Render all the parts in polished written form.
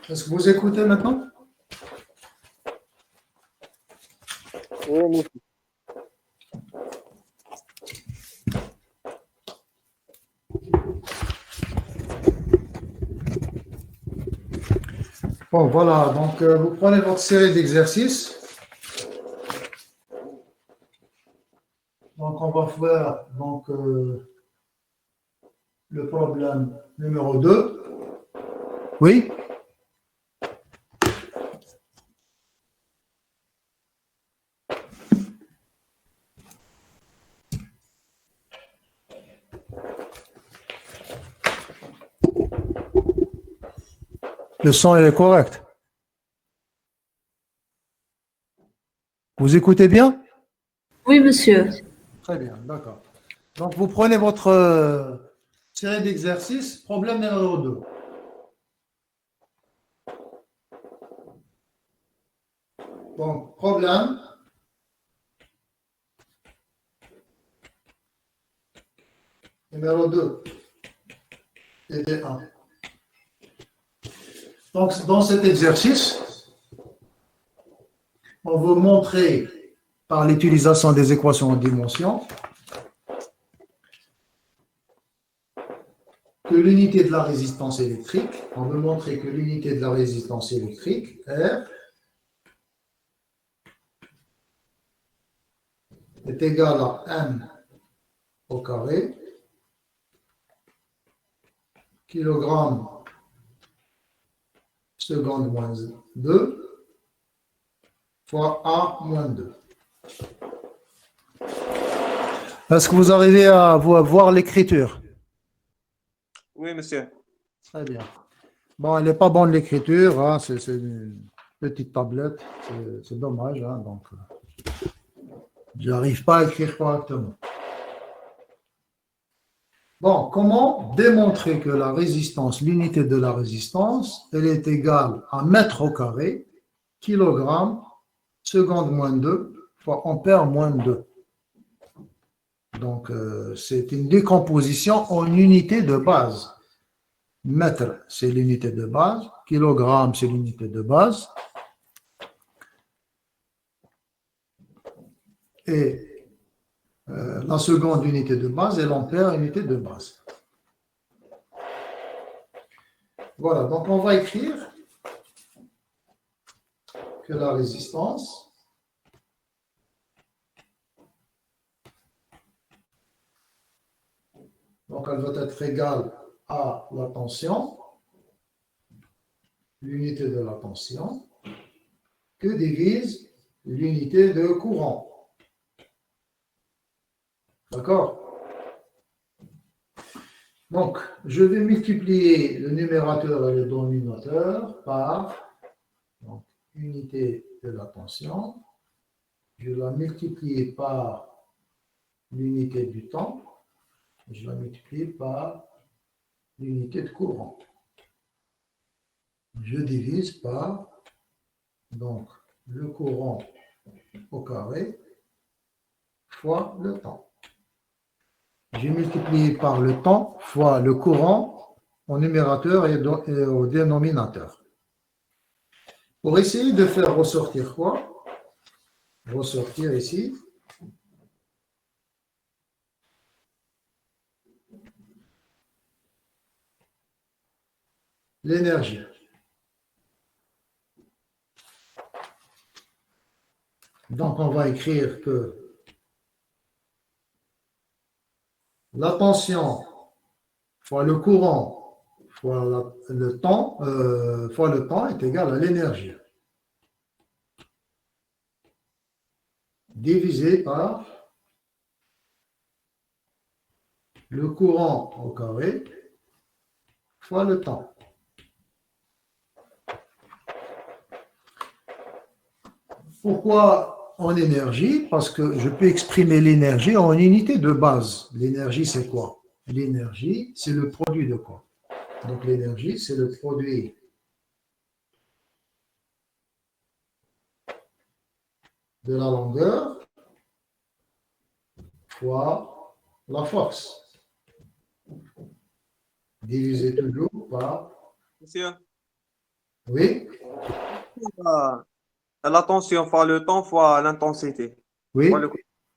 Est-ce que vous écoutez maintenant? Oui, monsieur. Bon, voilà. Donc, vous prenez votre série d'exercices. Donc, on va faire le problème numéro 2. Oui? Le son est correct. Vous écoutez bien? Oui, monsieur. Très bien, d'accord. Donc, vous prenez votre série d'exercices, problème numéro 2. Donc, problème numéro 2 et 1. Donc, dans cet exercice, on veut montrer par l'utilisation des équations en dimension que l'unité de la résistance électrique, on veut montrer que l'unité de la résistance électrique, R, est égale à M au carré, kilogramme seconde moins 2, fois A moins 2. Est-ce que vous arrivez à voir l'écriture? Oui, monsieur. Très bien. Bon, elle n'est pas bonne l'écriture, hein, c'est une petite tablette, c'est dommage, hein, donc je n'arrive pas à écrire correctement. Bon, comment démontrer que la résistance, l'unité de la résistance, elle est égale à mètre au carré, kilogramme, seconde moins 2, fois ampère moins 2. Donc, c'est une décomposition en unités de base. Mètre, c'est l'unité de base. Kilogramme, c'est l'unité de base. Et la seconde unité de base est l'ampère, unité de base. Voilà, donc on va écrire que la résistance donc elle va être égale à la tension, l'unité de la tension, que divise l'unité de courant. D'accord? Donc, je vais multiplier le numérateur et le dénominateur par donc, unité de la tension. Je vais la multiplier par l'unité du temps. Je la multiplie par l'unité de courant. Je divise par donc le courant au carré fois le temps. J'ai multiplié par le temps fois le courant au numérateur et au dénominateur. Pour essayer de faire ressortir quoi? Ressortir ici l'énergie. Donc, on va écrire que la tension fois le courant fois le temps est égal à l'énergie. Divisé par le courant au carré fois le temps. Pourquoi en énergie? Parce que je peux exprimer l'énergie en unité de base. L'énergie, c'est quoi? L'énergie, c'est le produit de quoi? Donc l'énergie, c'est le produit de la longueur fois la force. Divisé toujours par Monsieur. Oui, La tension fois le temps fois l'intensité. oui. Fois le...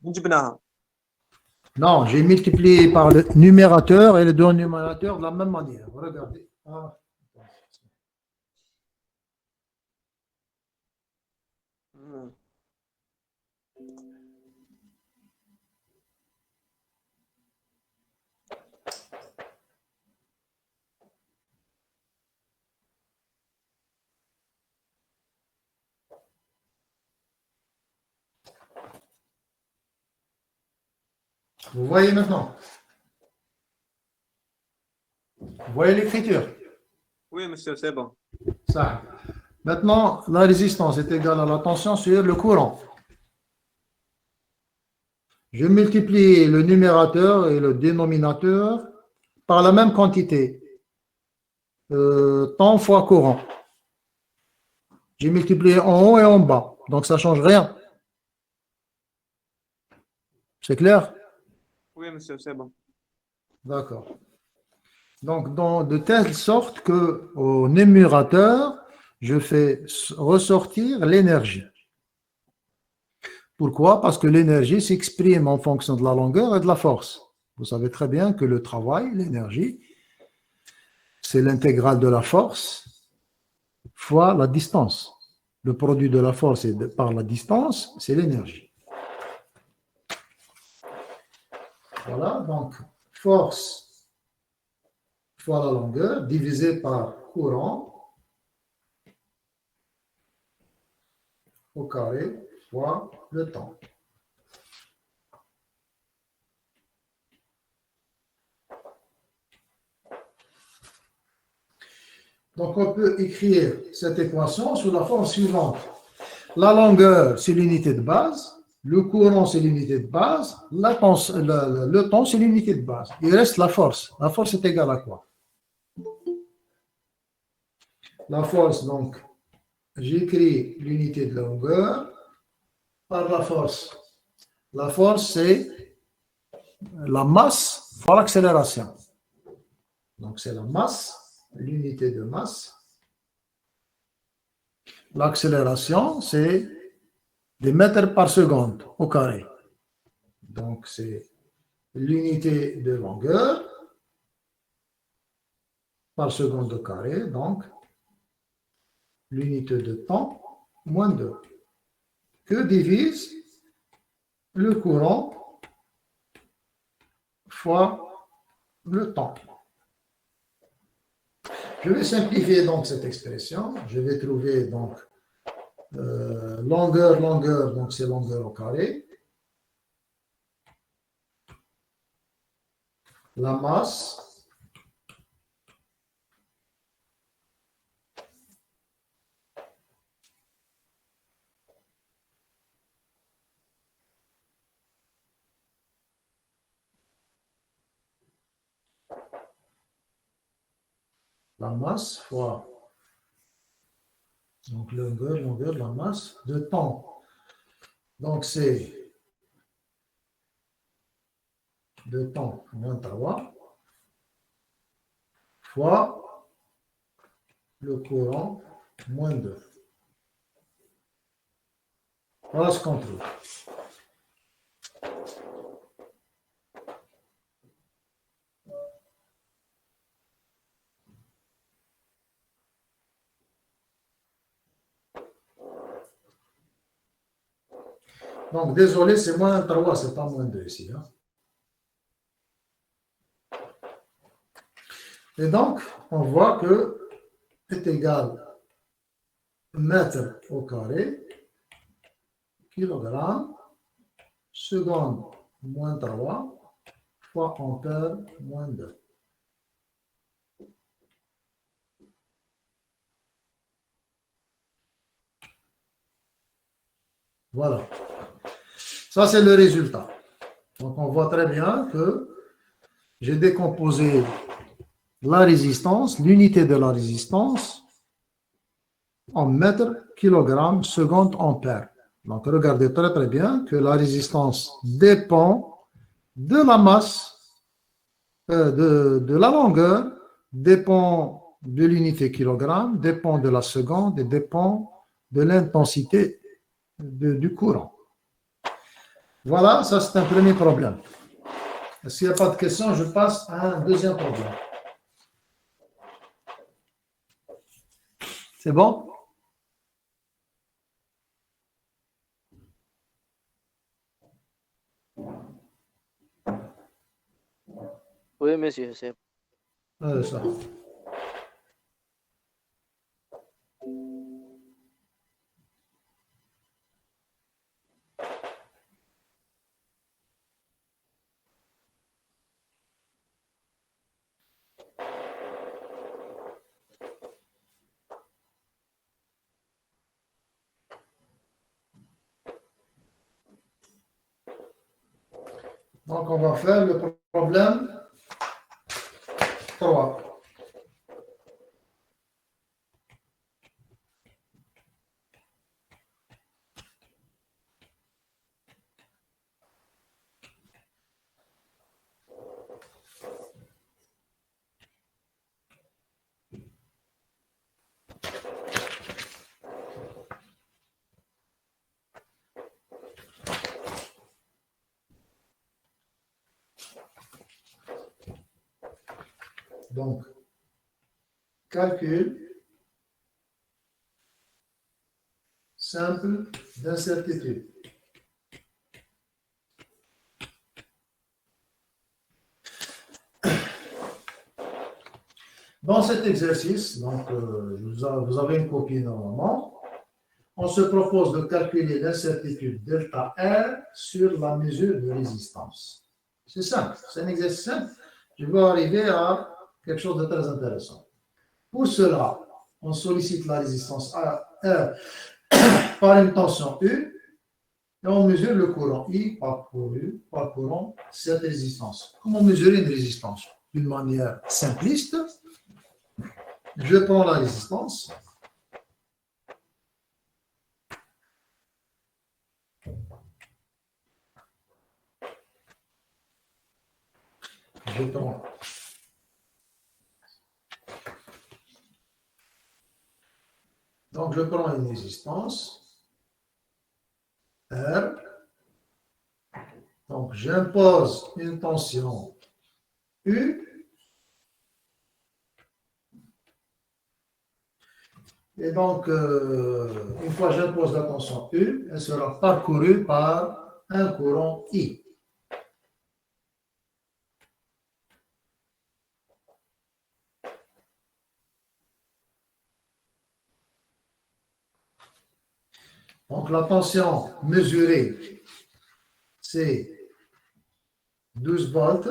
نجبناها. Non, j'ai multiplié par le numérateur et le dénominateur de la même manière. Regardez. Ah. Hmm. Vous voyez maintenant? Vous voyez l'écriture? Oui, monsieur, c'est bon. Ça. Maintenant, la résistance est égale à la tension sur le courant. Je multiplie le numérateur et le dénominateur par la même quantité. Temps fois courant. J'ai multiplié en haut et en bas. Donc, ça ne change rien. C'est clair? Oui, monsieur, c'est bon. D'accord. Donc, de telle sorte que au numérateur, je fais ressortir l'énergie. Pourquoi? Parce que l'énergie s'exprime en fonction de la longueur et de la force. Vous savez très bien que le travail, l'énergie, c'est l'intégrale de la force fois la distance. Le produit de la force par la distance, c'est l'énergie. Voilà, donc force fois la longueur divisé par courant au carré fois le temps. Donc, on peut écrire cette équation sous la forme suivante. La longueur, c'est l'unité de base. Le courant, c'est l'unité de base. Le temps, c'est l'unité de base. Il reste la force. La force est égale à quoi? La force, donc, j'écris l'unité de longueur par la force. La force, c'est la masse fois l'accélération. Donc, c'est la masse, l'unité de masse. L'accélération, c'est des mètres par seconde au carré. Donc, c'est l'unité de longueur par seconde au carré. Donc, l'unité de temps moins 2. Que divise le courant fois le temps. Je vais simplifier donc cette expression. Je vais trouver donc longueur, donc c'est longueur au carré. La masse fois donc longueur, la masse de temps. Donc c'est de temps moins 3 fois le courant moins 2. Voilà ce qu'on trouve. Donc, désolé, c'est moins 3, c'est pas moins 2 ici. Hein. Et donc, on voit que est égal mètre au carré, kilogramme, seconde moins 3, fois ampère moins 2. Voilà. Ça, c'est le résultat. Donc, on voit très bien que j'ai décomposé la résistance, l'unité de la résistance, en mètres, kilogrammes, seconde, ampère. Donc, regardez très très bien que la résistance dépend de la masse, de la longueur, dépend de l'unité kilogramme dépend de la seconde et dépend de l'intensité du courant. Voilà, ça c'est un premier problème. S'il n'y a pas de questions, je passe à un deuxième problème. C'est bon? Oui, monsieur, c'est Ça. Donc, on va faire le problème 3. Donc, calcul simple d'incertitude. Dans cet exercice, donc, vous avez une copie normalement, on se propose de calculer l'incertitude delta R sur la mesure de résistance. C'est simple, c'est un exercice simple. Je vais arriver à quelque chose de très intéressant. Pour cela, on sollicite la résistance R par une tension U et on mesure le courant I parcourant cette résistance. Comment mesurer une résistance? D'une manière simpliste, je prends la résistance. Je prends Donc, je prends une résistance R. Donc, j'impose une tension U. Et donc, une fois que j'impose la tension U, elle sera parcourue par un courant I. Donc, la tension mesurée, c'est 12 volts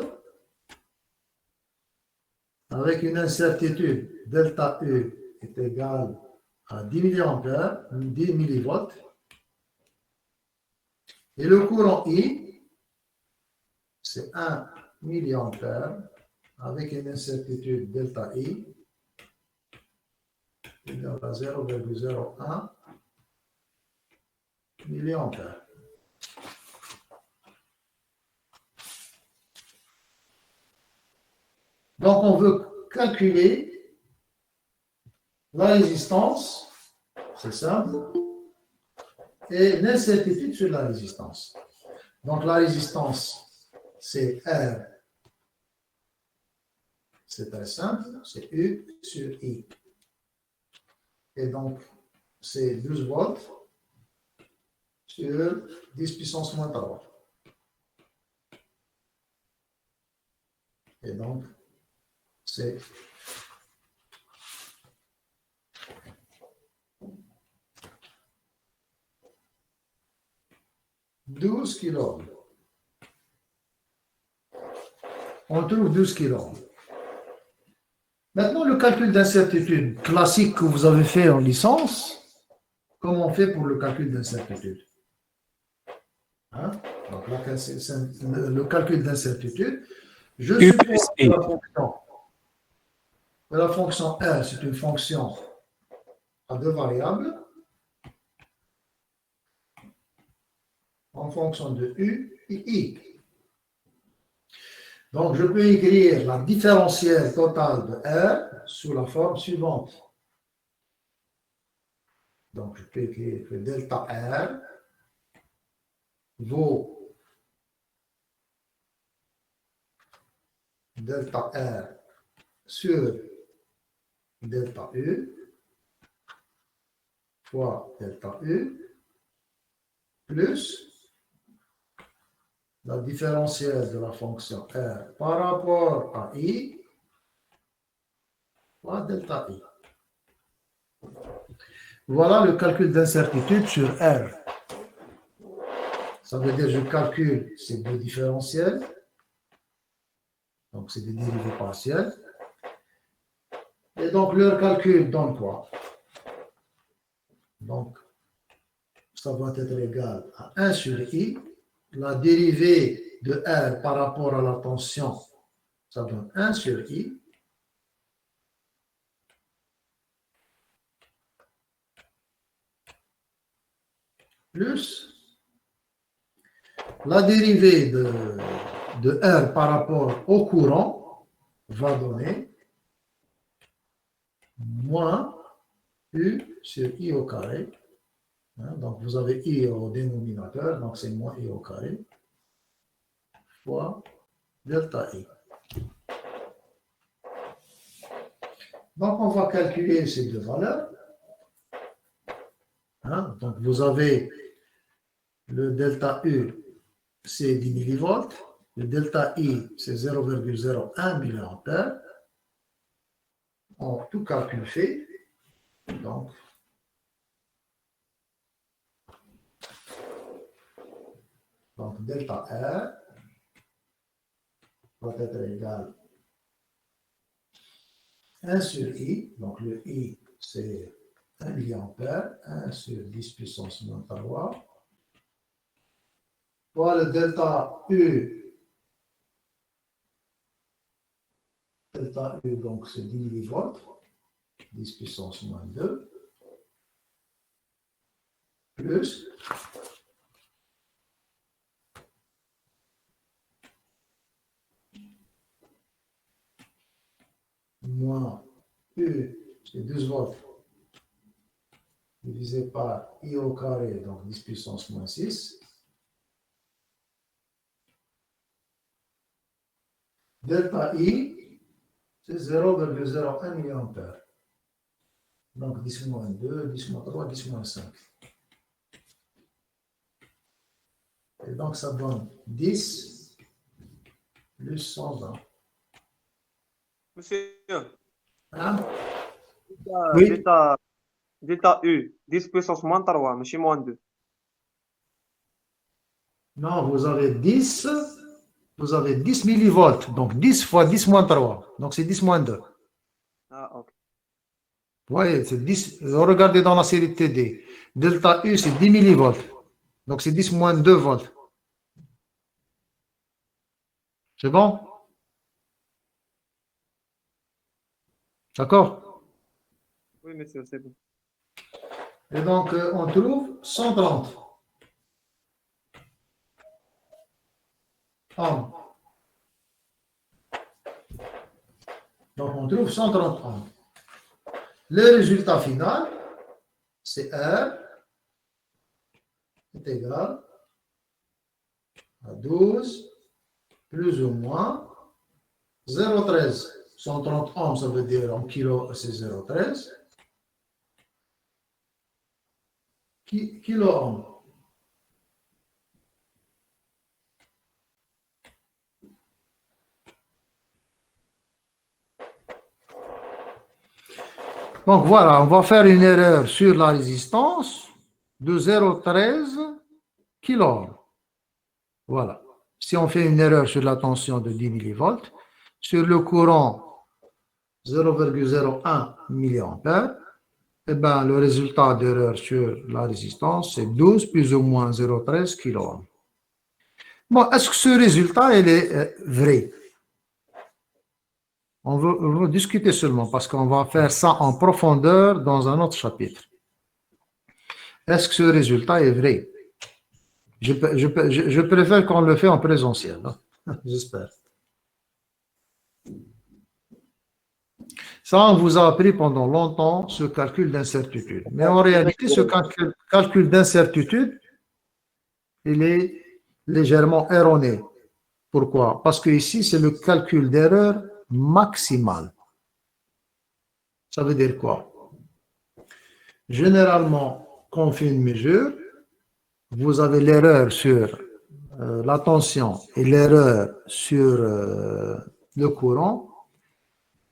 avec une incertitude delta U est égale à 10 milliampères, 10 millivolts. Et le courant I, c'est 1 milliampère avec une incertitude delta I égale à 0,01 milliampères. Donc, on veut calculer la résistance, c'est simple, et l'incertitude sur la résistance. Donc, la résistance, c'est R, c'est très simple, c'est U sur I. Et donc, c'est 12 volts sur 10 puissance moins 3. Et donc, c'est douze kilo. On trouve 12 kilo. Maintenant, le calcul d'incertitude classique que vous avez fait en licence, comment on fait pour le calcul d'incertitude? Hein? Donc, là, c'est le calcul d'incertitude. Je suppose que la fonction R, c'est une fonction à deux variables en fonction de U et I. Donc, je peux écrire la différentielle totale de R sous la forme suivante. Donc, je peux écrire que delta R vaut delta R sur delta U fois delta U plus la différentielle de la fonction R par rapport à I fois delta I. Voilà le calcul d'incertitude sur R. Ça veut dire que je calcule ces deux différentiels. Donc, c'est des dérivés partiels. Et donc, leur calcul donne quoi? Donc, ça va être égal à 1 sur I. La dérivée de R par rapport à la tension, ça donne 1 sur I. Plus la dérivée de R par rapport au courant va donner moins U sur I au carré. Donc, vous avez I au dénominateur, donc c'est moins I au carré, fois delta I. Donc, on va calculer ces deux valeurs. Donc, vous avez le delta U, c'est 10 millivolts. Le delta I, c'est 0,01 milliampère. En tout calcul fait. Donc, delta R va être égal à 1 sur I. Donc, le I, c'est 1 milliampère. 1 sur 10 puissance moins 3. Voilà le delta U. Delta U, donc, c'est 10 millivolts. 10 puissance moins 2. Plus moins U, c'est 12 volts, divisé par I au carré, donc 10 puissance moins 6. Delta I, c'est 0,01 milliampère. Donc 10 moins 2, 10 moins 3, 10 moins 5. Et donc ça donne 10 plus 120. Monsieur, Hein? delta, Oui. delta U, 10 puissance moins 3, mais moins 2. Non, vous avez 10 millivolts. Donc 10 fois 10 moins 3. Donc c'est 10 moins 2. Ah, ok. Vous voyez, c'est 10. Regardez dans la série de TD. Delta U, c'est 10 millivolts. Donc c'est 10 moins 2 volts. C'est bon? D'accord? Oui, monsieur, c'est bon. Et donc, on trouve 130 ohms. Donc, on trouve 130 ohms. Le résultat final, c'est R est égal à 12 plus ou moins 0,13. 130 ohms, ça veut dire en kilo, c'est 0,13. Kilo ohms. Donc voilà, on va faire une erreur sur la résistance de 0,13 kilo. Voilà. Si on fait une erreur sur la tension de 10 millivolts, sur le courant 0,01 milliampère, eh ben, le résultat d'erreur sur la résistance, c'est 12 plus ou moins 0,13 kilo. Bon, est-ce que ce résultat, il est vrai? On veut discuter seulement parce qu'on va faire ça en profondeur dans un autre chapitre. Est-ce que ce résultat est vrai? Je préfère qu'on le fait en présentiel. Hein? J'espère. Ça, on vous a appris pendant longtemps ce calcul d'incertitude. Mais en réalité, ce calcul d'incertitude, il est légèrement erroné. Pourquoi? Parce que ici, c'est le calcul d'erreur maximale. Ça veut dire quoi? Généralement, quand on fait une mesure, vous avez l'erreur sur la tension et l'erreur sur le courant.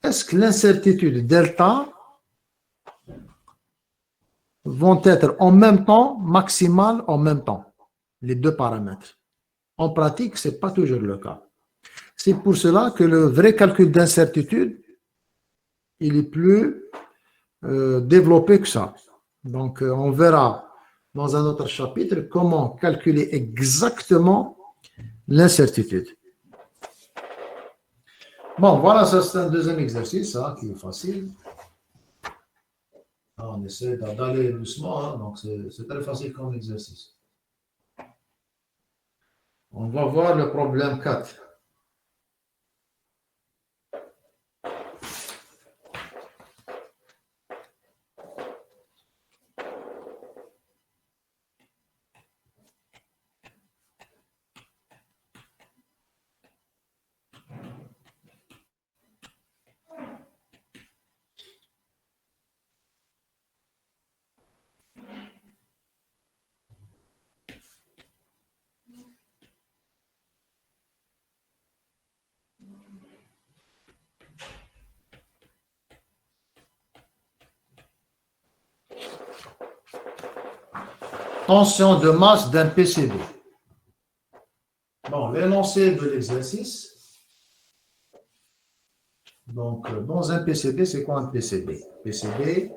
Est-ce que l'incertitude delta vont être en même temps, maximales en même temps, les deux paramètres? En pratique, ce n'est pas toujours le cas. C'est pour cela que le vrai calcul d'incertitude, il est plus développé que ça. Donc, on verra dans un autre chapitre comment calculer exactement l'incertitude. Bon, voilà, ça c'est un deuxième exercice hein, qui est facile. On essaie d'aller doucement, hein, donc c'est très facile comme exercice. On va voir le problème 4. Tension de masse d'un PCB. Bon, l'énoncé de l'exercice. Donc, dans un PCB, c'est quoi un PCB? PCB,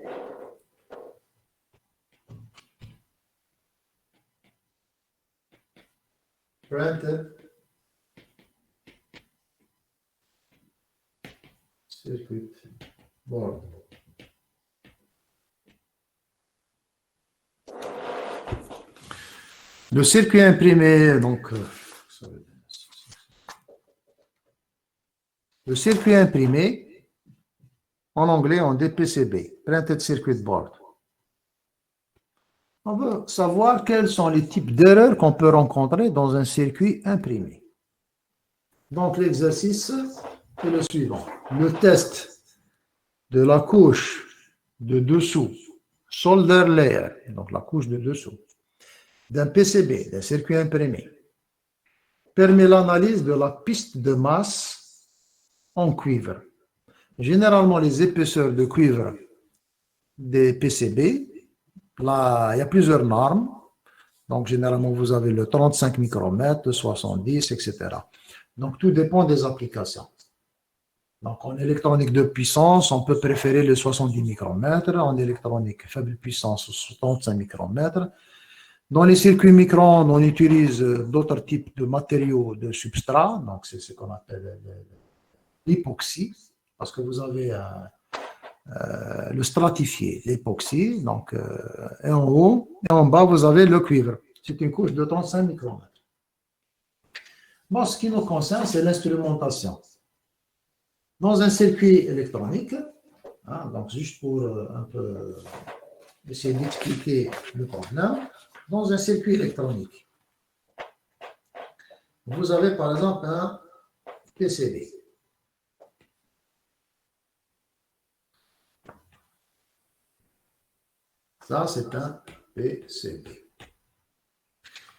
printed circuit board. Le circuit imprimé, donc, le circuit imprimé, en anglais, on dit PCB, Printed Circuit Board. On veut savoir quels sont les types d'erreurs qu'on peut rencontrer dans un circuit imprimé. Donc, l'exercice est le suivant. Le test de la couche de dessous, solder layer, donc la couche de dessous, d'un PCB, d'un circuit imprimé, permet l'analyse de la piste de masse en cuivre. Généralement, les épaisseurs de cuivre des PCB, là, il y a plusieurs normes. Donc, généralement, vous avez le 35 micromètres, le 70, etc. Donc, tout dépend des applications. Donc, en électronique de puissance, on peut préférer le 70 micromètres. En électronique faible puissance, 35 micromètres. Dans les circuits micro-ondes, on utilise d'autres types de matériaux de substrat. Donc, c'est ce qu'on appelle l'époxy, parce que vous avez le stratifié, l'époxy. Donc, et en haut et en bas, vous avez le cuivre. C'est une couche de 35 micromètres. Bon, ce qui nous concerne, c'est l'instrumentation. Dans un circuit électronique, hein, donc juste pour un peu essayer d'expliquer le problème, dans un circuit électronique, vous avez par exemple un PCB. Ça, c'est un PCB.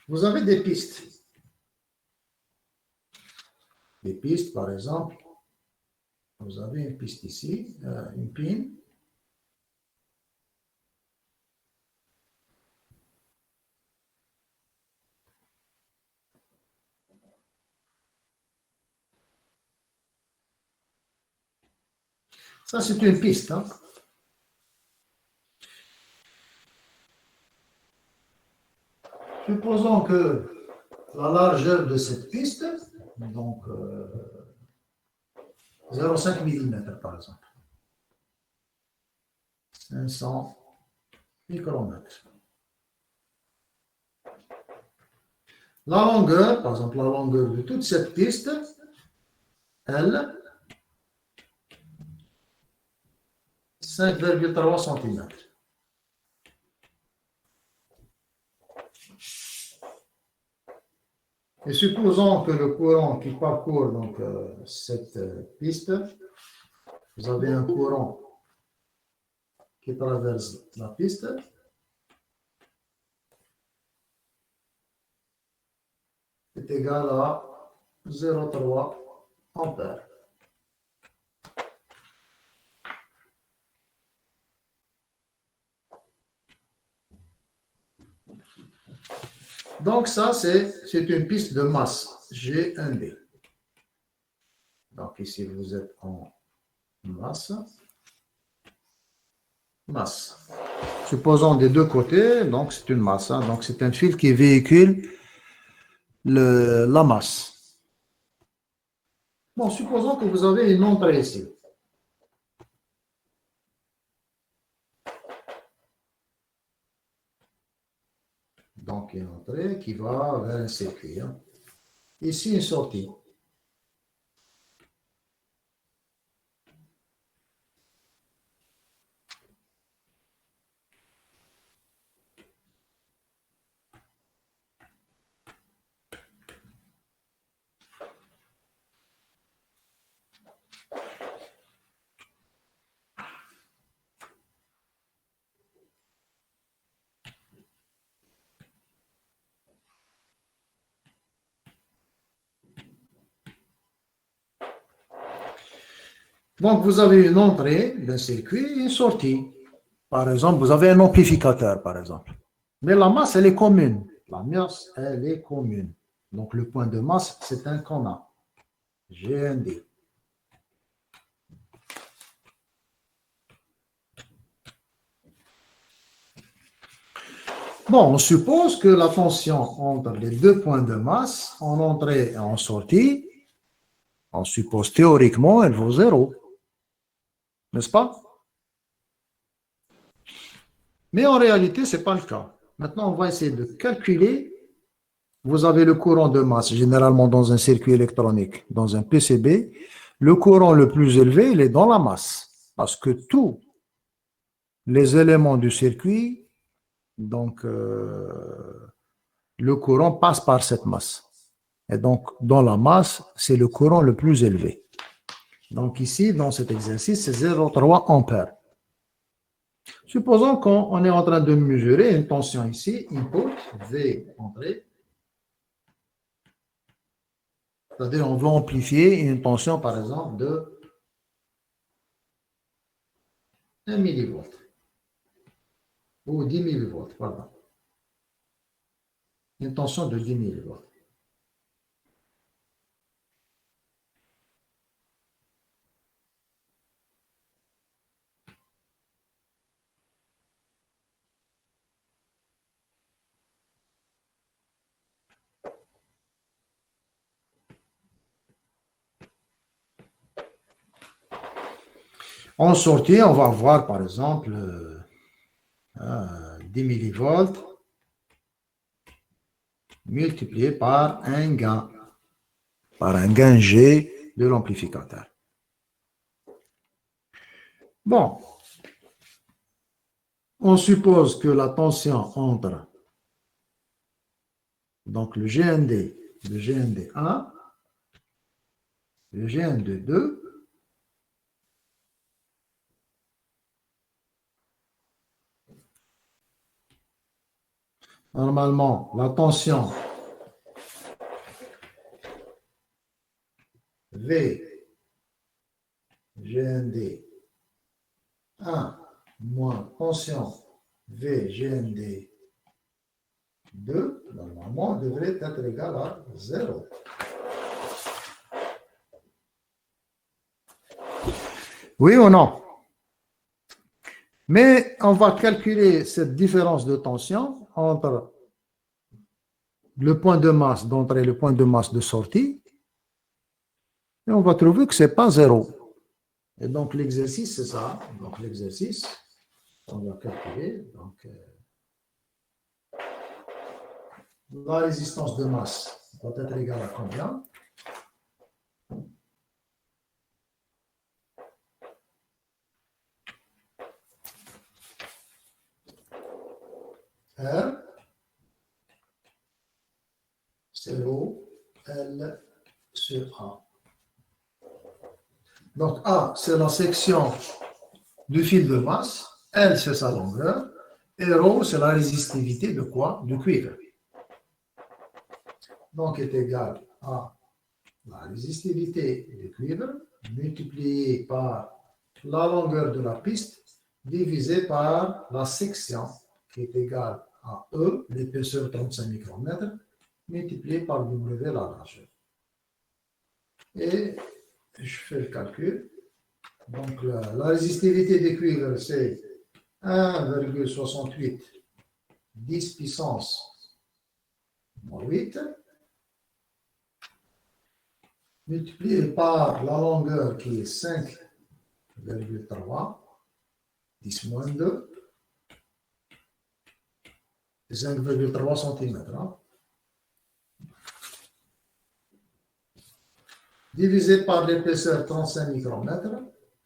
Vous avez des pistes. Des pistes, par exemple, vous avez une piste ici, une pin. Ça, c'est une piste. Hein. Supposons que la largeur de cette piste, donc 0,5 mm par exemple, 500 micromètres. La longueur, par exemple, la longueur de toute cette piste, elle, 5,3 cm. Et supposons que le courant qui parcourt donc, cette piste, vous avez un courant qui traverse la piste. Est égal à 0,3 ampères. Donc ça, c'est une piste de masse, G1D. Donc ici, vous êtes en masse. Masse. Supposons des deux côtés, donc c'est une masse. Hein, donc c'est un fil qui véhicule la masse. Bon, supposons que vous avez une entrée ici. Donc, une entrée qui va vers un circuit. Hein. Ici, une sortie. Donc, vous avez une entrée d'un circuit et une sortie. Par exemple, vous avez un amplificateur, par exemple. Mais la masse, elle est commune. La masse, elle est commune. Donc, le point de masse, c'est un qu'on GND. Bon, on suppose que la tension entre les deux points de masse, en entrée et en sortie, on suppose théoriquement, elle vaut 0. N'est-ce pas? Mais en réalité, ce n'est pas le cas. Maintenant, on va essayer de calculer. Vous avez le courant de masse, généralement dans un circuit électronique, dans un PCB. Le courant le plus élevé, il est dans la masse. Parce que tous les éléments du circuit, donc le courant passe par cette masse. Et donc, dans la masse, c'est le courant le plus élevé. Donc ici, dans cet exercice, c'est 0,3 ampères. Supposons qu'on est en train de mesurer une tension ici, input, V, entrée. C'est-à-dire, on veut amplifier une tension, par exemple, de 1 millivolt. Ou 10 millivolts, pardon. Une tension de 10 millivolts. En sortie, on va voir, par exemple, 10 millivolts multiplié par un gain G de l'amplificateur. Bon, on suppose que la tension entre donc le GND 1, le GND 2, normalement, la tension V GND 1 moins tension V GND 2, normalement, devrait être égal à 0. Oui ou non? Mais on va calculer cette différence de tension entre le point de masse d'entrée et le point de masse de sortie. Et on va trouver que ce n'est pas 0. Et donc l'exercice, c'est ça. Donc l'exercice, on va calculer. Donc, la résistance de masse doit être égale à combien? R, 0, L sur A. Donc A, c'est la section du fil de masse, L, c'est sa longueur, et ρ, c'est la résistivité de quoi? Du cuivre. Donc est égal à la résistivité du cuivre multiplié par la longueur de la piste divisé par la section qui est égale à E, l'épaisseur 35 micromètres, multiplié par W, la largeur. Et je fais le calcul. Donc la résistivité du cuivre, c'est 1,68 10 puissance moins 8 multiplié par la longueur qui est 5,3 10 moins 2 5,3 cm. Divisé par l'épaisseur 35 micromètres,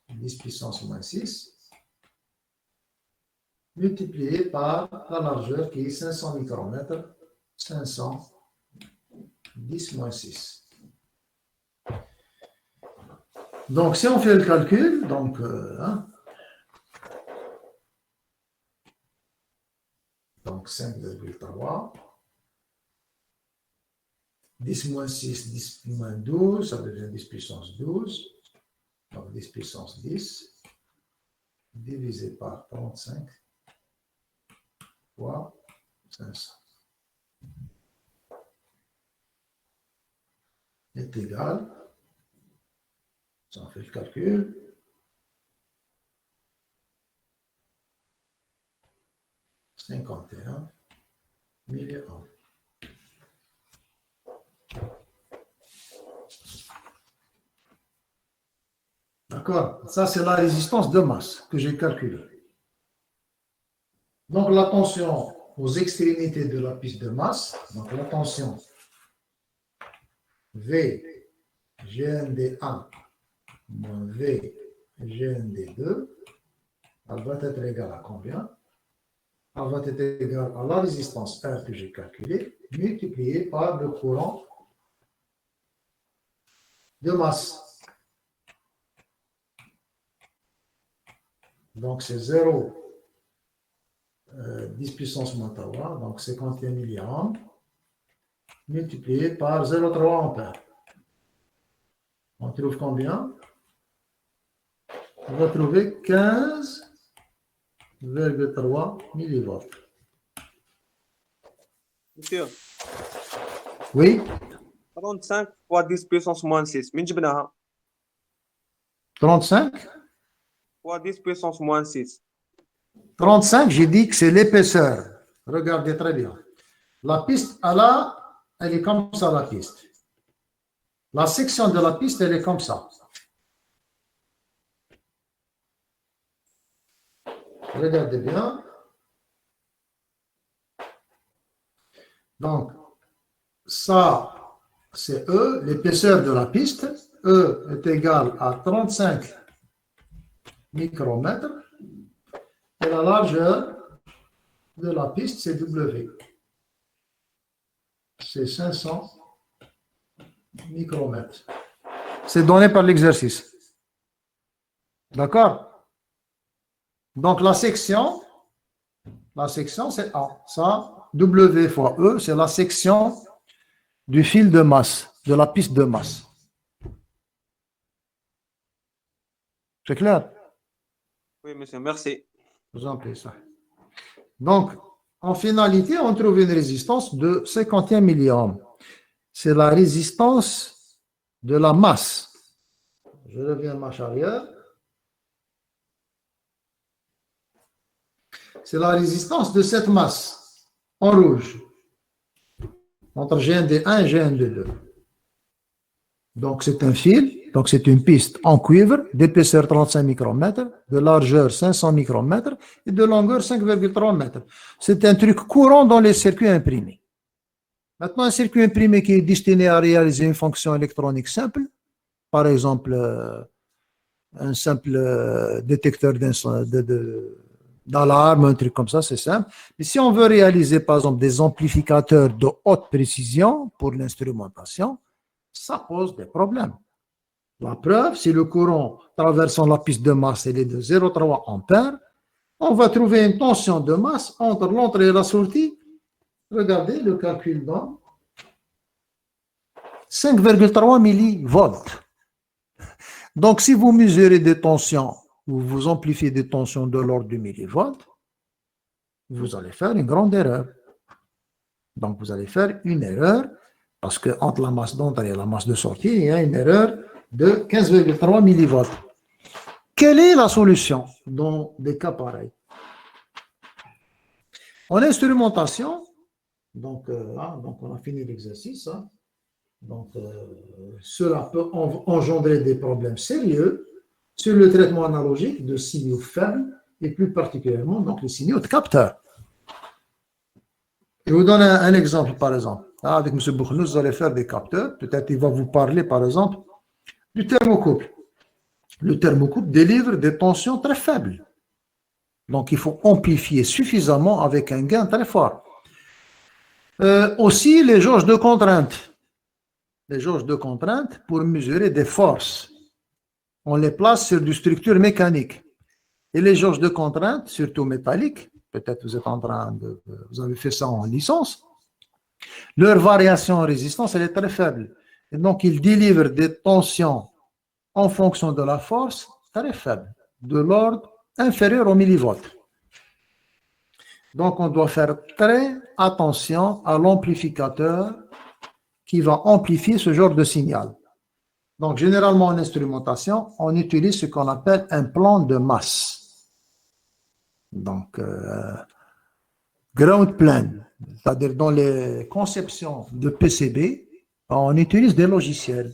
10 puissance moins 6, multiplié par la largeur qui est 500 micromètres, 500, 10 moins 6. Donc, si on fait le calcul, donc, donc 5,3, 10 moins 6, 10 moins 12, ça devient 10 puissance 12, donc 10 puissance 10, divisé par 35 fois 500 est égal, ça on fait le calcul, 51 milliamps. D'accord? Ça, c'est la résistance de masse que j'ai calculée. Donc, la tension aux extrémités de la piste de masse, donc la tension V GND1 moins V GND2, elle va être égale à combien? Elle va être égale à la résistance R que j'ai calculée, multipliée par le courant de masse. Donc, c'est 0, 10 puissance moins 3, donc 51 milliamps, multiplié par 0,3 ampères. On trouve combien? On va trouver 15,3 millivolts. Monsieur, Oui, 35 fois 10 puissance moins 6. من جبناها 35. fois 10 puissance moins 6. 35, j'ai dit que c'est l'épaisseur. Regardez très bien. La piste, elle est comme ça, la piste. La section de la piste, elle est comme ça. Regardez bien. Donc, ça, c'est E, l'épaisseur de la piste. E est égale à 35 micromètres. Et la largeur de la piste, c'est W. C'est 500 micromètres. C'est donné par l'exercice. D'accord? Donc, la section, c'est A. Ça, W fois E, c'est la section du fil de masse, de la piste de masse. C'est clair? Oui, monsieur, merci. Je vous en prie, ça. Donc, en finalité, on trouve une résistance de 51 milliohms. C'est la résistance de la masse. Je reviens à marche arrière. C'est la résistance de cette masse en rouge entre GND1 et GND2. Donc, c'est un fil, donc c'est une piste en cuivre d'épaisseur 35 micromètres, de largeur 500 micromètres et de longueur 5,3 mètres. C'est un truc courant dans les circuits imprimés. Maintenant, un circuit imprimé qui est destiné à réaliser une fonction électronique simple, par exemple, un simple détecteur d'alarme, un truc comme ça, c'est simple. Mais si on veut réaliser, par exemple, des amplificateurs de haute précision pour l'instrumentation, ça pose des problèmes. La preuve, si le courant traversant la piste de masse est de 0,3 ampères, on va trouver une tension de masse entre l'entrée et la sortie. Regardez, le calcul donne 5,3 millivolts. Donc, si vous mesurez des tensions ou vous amplifiez des tensions de l'ordre de millivolts, vous allez faire une grande erreur. Donc, vous allez faire une erreur parce qu'entre la masse d'entrée et la masse de sortie, il y a une erreur de 15,3 millivolts. Quelle est la solution dans des cas pareils? En instrumentation, donc on a fini l'exercice. Hein. Donc, cela peut engendrer des problèmes sérieux sur le traitement analogique de signaux faibles et plus particulièrement donc les signaux de capteurs. Je vous donne un exemple, par exemple. Avec M. Boukhnous, vous allez faire des capteurs. Peut-être il va vous parler, par exemple, du thermocouple. Le thermocouple délivre des tensions très faibles. Donc, il faut amplifier suffisamment avec un gain très fort. Aussi, les jauges de contrainte. Les jauges de contrainte pour mesurer des forces. On les place sur des structures mécaniques. Et les jauges de contrainte, surtout métalliques, peut-être vous avez fait ça en licence, leur variation en résistance, elle est très faible. Et donc, ils délivrent des tensions en fonction de la force très faible, de l'ordre inférieur au millivolt. Donc, on doit faire très attention à l'amplificateur qui va amplifier ce genre de signal. Donc, généralement, en instrumentation, on utilise ce qu'on appelle un plan de masse. Donc, ground plane, c'est-à-dire dans les conceptions de PCB, on utilise des logiciels.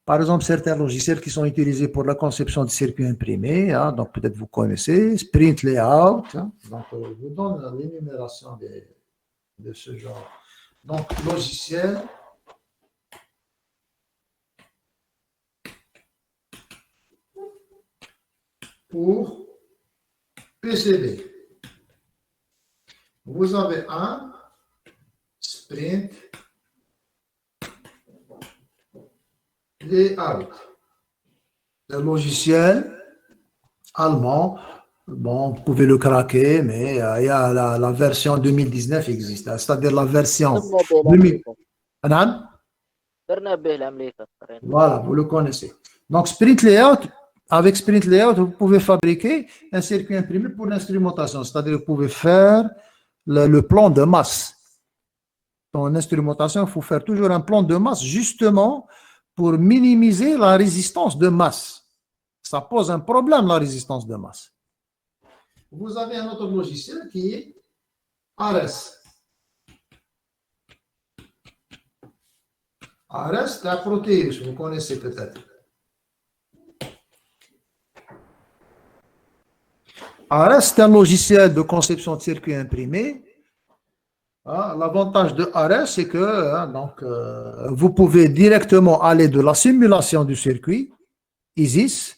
Par exemple, certains logiciels qui sont utilisés pour la conception de circuits imprimés, hein, donc peut-être vous connaissez, Sprint Layout, hein, donc je vous donne l'énumération de ce genre. Donc, logiciel pour PCB. Vous avez un Sprint Layout. Le logiciel allemand, bon, vous pouvez le craquer, mais il y a la version 2019 existe, c'est-à-dire la version 2000. Voilà, vous le connaissez. Donc, Sprint Layout, avec Sprint Layout, vous pouvez fabriquer un circuit imprimé pour l'instrumentation, c'est-à-dire vous pouvez faire le plan de masse. En instrumentation, il faut faire toujours un plan de masse, justement, pour minimiser la résistance de masse. Ça pose un problème, la résistance de masse. Vous avez un autre logiciel qui est Ares. Ares, c'est la Proteus, vous connaissez peut-être. Ares, c'est un logiciel de conception de circuits imprimés. L'avantage de Ares, c'est que vous pouvez directement aller de la simulation du circuit, ISIS.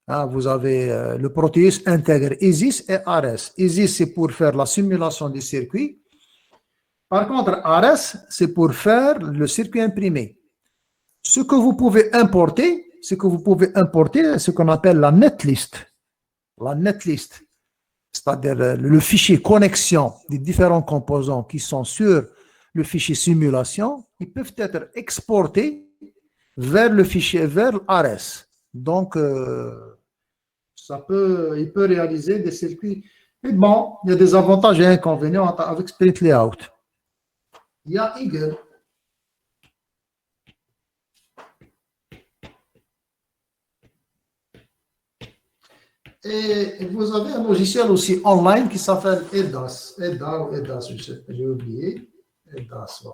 Vous avez le Proteus intègre ISIS et Ares. ISIS, c'est pour faire la simulation du circuit. Par contre, Ares, c'est pour faire le circuit imprimé. Ce que vous pouvez importer, c'est ce qu'on appelle la netlist. La netlist, c'est-à-dire le fichier connexion des différents composants qui sont sur le fichier simulation, ils peuvent être exportés vers le fichier, vers Ares. Donc, il peut réaliser des circuits. Mais bon, il y a des avantages et inconvénients avec Sprint Layout. Il y a Eagle. Et vous avez un logiciel aussi online qui s'appelle EDAS. EDAS, j'ai oublié. EDAS.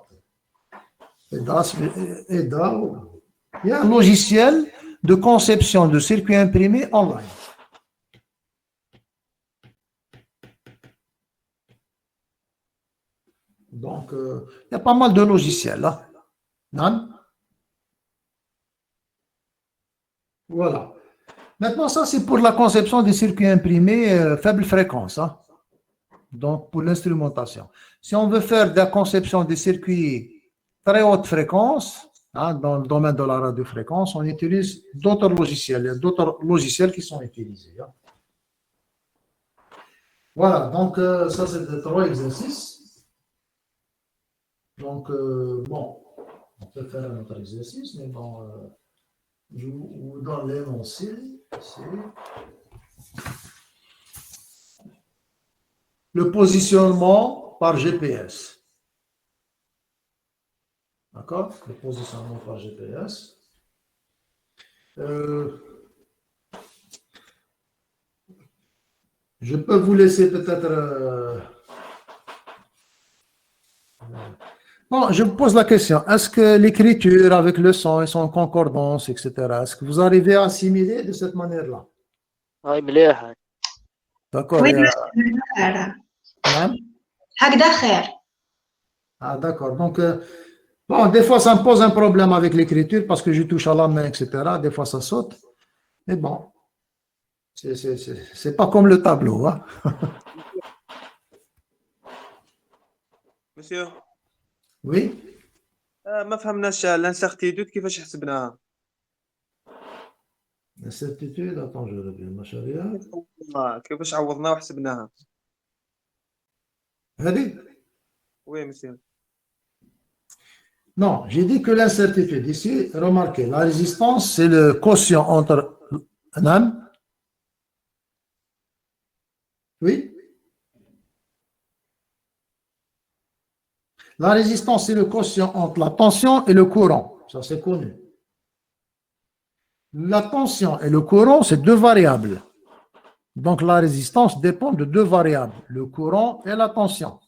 Il y a un logiciel de conception de circuits imprimés online. Donc, il y a pas mal de logiciels là. Non? Voilà. Maintenant, ça, c'est pour la conception des circuits imprimés faible fréquence, hein. Donc, pour l'instrumentation. Si on veut faire de la conception des circuits très haute fréquence, hein, dans le domaine de la radiofréquence, on utilise d'autres logiciels. Il y a d'autres logiciels qui sont utilisés, hein. Voilà, donc ça, c'est 3 exercices. Donc, bon, on peut faire un autre exercice, mais bon, je vous donne l'énoncé. Le positionnement par GPS. D'accord? Le positionnement par GPS. Je peux vous laisser peut-être... Bon, je vous pose la question. Est-ce que l'écriture avec le son et son concordance, etc., est-ce que vous arrivez à assimiler de cette manière-là? هاي مليح هاي. D'accord. Oui, Et, monsieur. hein? هكذا خير. Ah, d'accord. Donc, bon, des fois, ça me pose un problème avec l'écriture parce que je touche à la main, etc. Des fois, ça saute. Mais bon, c'est pas comme le tableau, hein. مسيو Oui. ما فهمناش الانسيرتيتود كيفاش حسبناها. L'incertitude, attends, je reviens, ma chérie. كيفاش عوضناها وحسبناها. Allez. وي مسيو. Non, j'ai dit que l'incertitude, ici, remarquez, la résistance, c'est le quotient entre NAM. Oui. La résistance, c'est le quotient entre la tension et le courant. Ça, c'est connu. La tension et le courant, c'est deux variables. Donc, la résistance dépend de deux variables, le courant et la tension.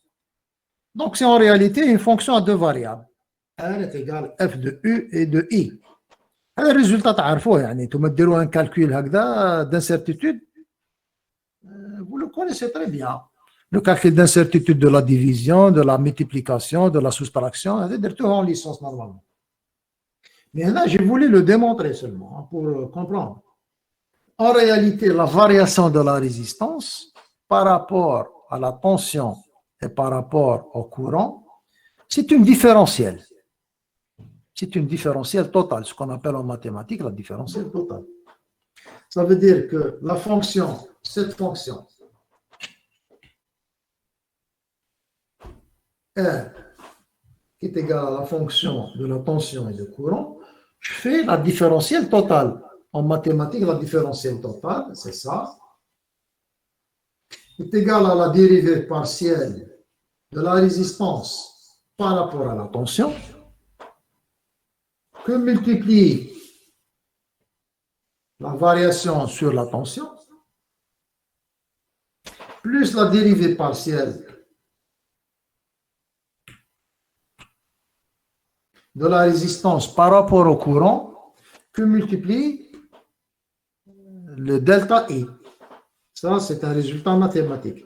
Donc, c'est en réalité une fonction à deux variables. R est égal à F de U et de I. Le résultat, tu un calcul d'incertitude, vous le connaissez très bien. Le calcul d'incertitude de la division, de la multiplication, de la soustraction, c'est tout en licence normalement. Mais là, j'ai voulu le démontrer seulement pour comprendre. En réalité, la variation de la résistance par rapport à la tension et par rapport au courant, c'est une différentielle. C'est une différentielle totale, ce qu'on appelle en mathématiques la différentielle totale. Ça veut dire que la fonction, cette fonction, R, qui est égale à la fonction de la tension et du courant, je fais la différentielle totale. En mathématiques, la différentielle totale, c'est ça, est égale à la dérivée partielle de la résistance par rapport à la tension, que multiplie la variation sur la tension, plus la dérivée partielle de la résistance par rapport au courant, que multiplie le delta I. Ça, c'est un résultat mathématique.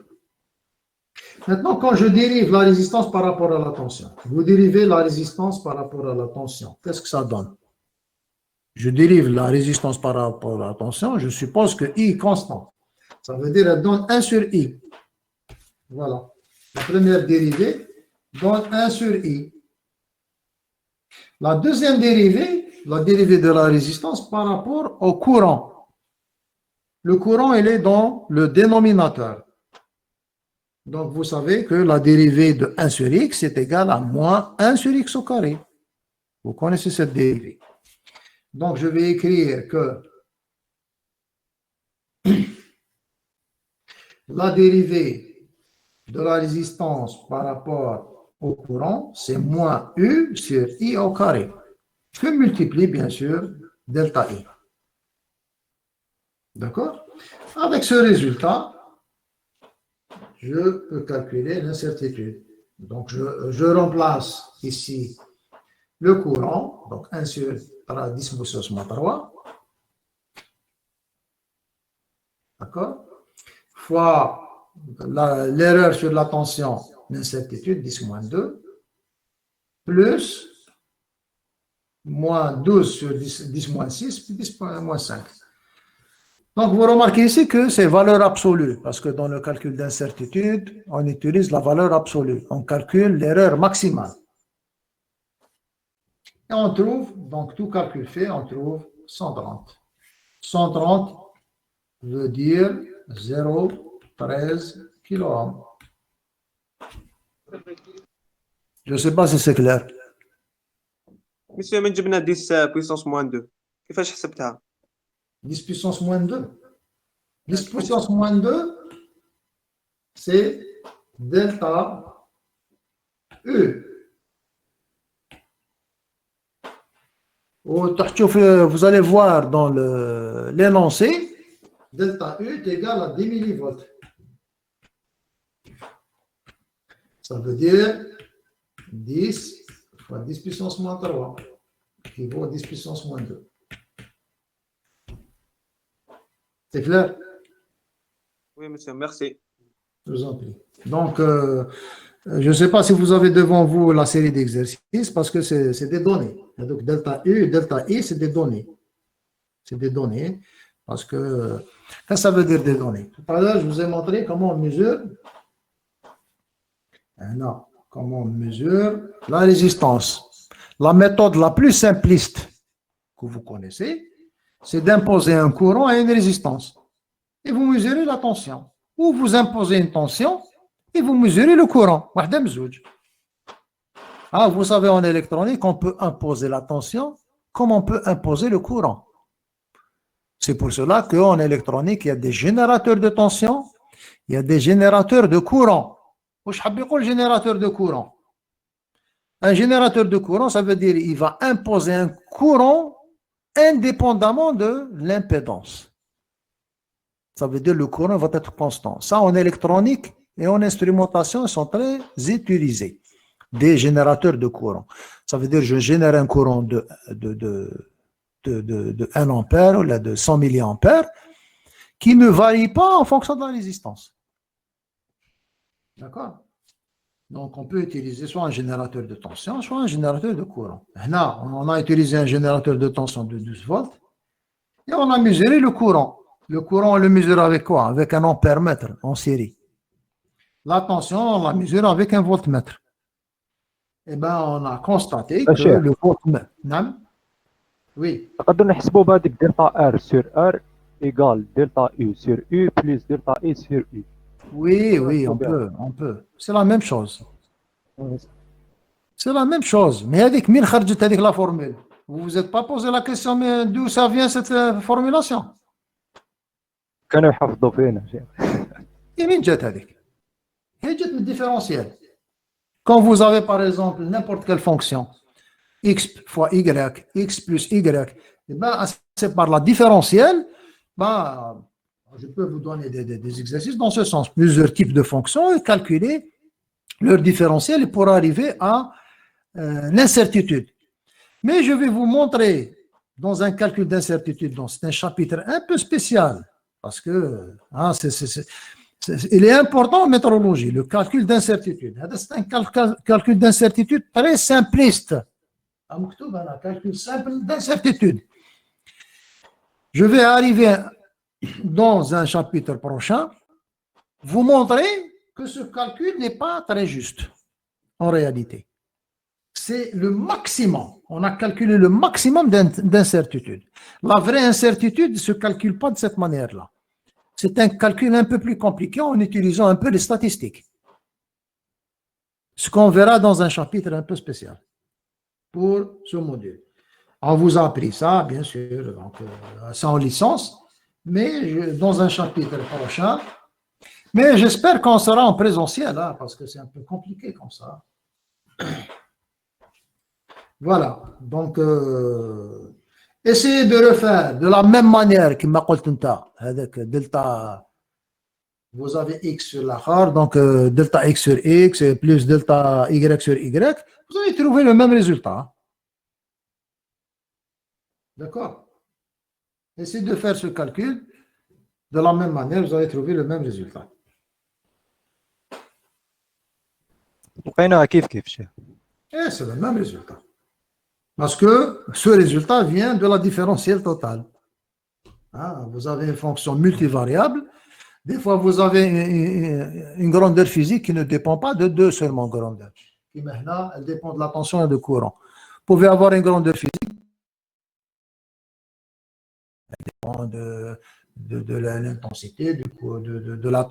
Maintenant, quand je dérive la résistance par rapport à la tension, vous dérivez la résistance par rapport à la tension, qu'est-ce que ça donne? Je dérive la résistance par rapport à la tension, je suppose que I est constant. Ça veut dire qu'elle donne 1 sur I. Voilà. La première dérivée donne 1 sur I. La deuxième dérivée, la dérivée de la résistance par rapport au courant. Le courant, il est dans le dénominateur. Donc, vous savez que la dérivée de 1 sur x est égale à moins 1 sur x au carré. Vous connaissez cette dérivée. Donc, je vais écrire que la dérivée de la résistance par rapport au courant, c'est moins U sur I au carré, que multiplie bien sûr delta I. D'accord? Avec ce résultat, je peux calculer l'incertitude. Donc, je remplace ici le courant, donc 1 sur 10 sur 3, d'accord? Fois l'erreur sur la tension, l'incertitude, 10 moins 2, plus moins 12 sur 10 moins 6, puis 10 moins 5. Donc, vous remarquez ici que c'est valeur absolue, parce que dans le calcul d'incertitude, on utilise la valeur absolue. On calcule l'erreur maximale. Et on trouve, donc tout calcul fait, on trouve 130. 130 veut dire 0,13 kg. Je ne sais pas si c'est clair. Monsieur, من جبنا 10 puissance moins 2 كيفاش حسبتها 10 puissance moins 2. 10 puissance moins 2, c'est delta E. Vous allez voir dans l'énoncé, delta E est égal à 10 millivolts. Ça veut dire 10 fois 10 puissance moins 3, qui vaut 10 puissance moins 2. C'est clair? Oui, monsieur, merci. Je vous en prie. Donc, je ne sais pas si vous avez devant vous la série d'exercices parce que c'est des données. Et donc, delta U et delta I, c'est des données. C'est des données parce que, qu'est-ce que ça veut dire des données? Tout à l'heure, je vous ai montré comment on mesure. Non, comment on mesure la résistance. La méthode la plus simpliste que vous connaissez, c'est d'imposer un courant à une résistance. Et vous mesurez la tension. Ou vous imposez une tension et vous mesurez le courant. Ah, vous savez, en électronique, on peut imposer la tension comme on peut imposer le courant. C'est pour cela qu'en électronique, il y a des générateurs de tension, il y a des générateurs de courant. Le générateur de courant. Un générateur de courant, ça veut dire qu'il va imposer un courant indépendamment de l'impédance. Ça veut dire que le courant va être constant. Ça, en électronique et en instrumentation, ils sont très utilisés. Des générateurs de courant. Ça veut dire que je génère un courant de 1 ampère ou de 100 milliampères qui ne varie pas en fonction de la résistance. D'accord? Donc, on peut utiliser soit un générateur de tension, soit un générateur de courant. Là, on a utilisé un générateur de tension de 12 volts et on a mesuré le courant. Le courant, on le mesure avec quoi? Avec un ampère-mètre en série. La tension, on la mesure avec un voltmètre. Eh bien, on a constaté que le voltmètre... Non? Oui. نقدر نحسبوا بهذيك دلتا ار سور ار ايغال دلتا يو سور يو بلس دلتا اي سور يو. Oui, oui, on peut. C'est la même chose. C'est la même chose. Mais avec mille kharjit avec la formule. Vous vous êtes pas posé la question mais d'où ça vient cette formulation? كانوا يحفظوا فينا شيخ. Et min jat avec. هي جات من différentiel. Quand vous avez par exemple n'importe quelle fonction, x fois y, x plus y, et ben, c'est par la différentielle, ben, je peux vous donner des exercices dans ce sens. Plusieurs types de fonctions et calculer leur différentiel pour arriver à l'incertitude. Mais je vais vous montrer dans un calcul d'incertitude, c'est un chapitre un peu spécial, parce que il est important en métrologie, le calcul d'incertitude. C'est un calcul d'incertitude très simpliste. Un calcul simple d'incertitude. Je vais arriver dans un chapitre prochain, vous montrer que ce calcul n'est pas très juste en réalité. C'est le maximum. On a calculé le maximum d'incertitude. La vraie incertitude ne se calcule pas de cette manière-là. C'est un calcul un peu plus compliqué en utilisant un peu les statistiques. Ce qu'on verra dans un chapitre un peu spécial pour ce module. On vous a appris ça, bien sûr, donc, ça en licence, mais dans un chapitre prochain. Mais j'espère qu'on sera en présentiel, hein, parce que c'est un peu compliqué comme ça. Voilà, donc essayez de refaire de la même manière que m'a dit delta, vous avez x sur l'achar, donc delta x sur x plus delta y sur y, vous allez trouver le même résultat. D'accord? Essayez de faire ce calcul de la même manière, vous allez trouver le même résultat. لقيناها كيف شيخ. Et c'est le même résultat. Parce que ce résultat vient de la différentielle totale. Hein, vous avez une fonction multivariable. Des fois, vous avez une grandeur physique qui ne dépend pas de deux seulement grandeurs. Et maintenant, elle dépend de la tension et du courant. Vous pouvez avoir une grandeur physique de l'intensité, de la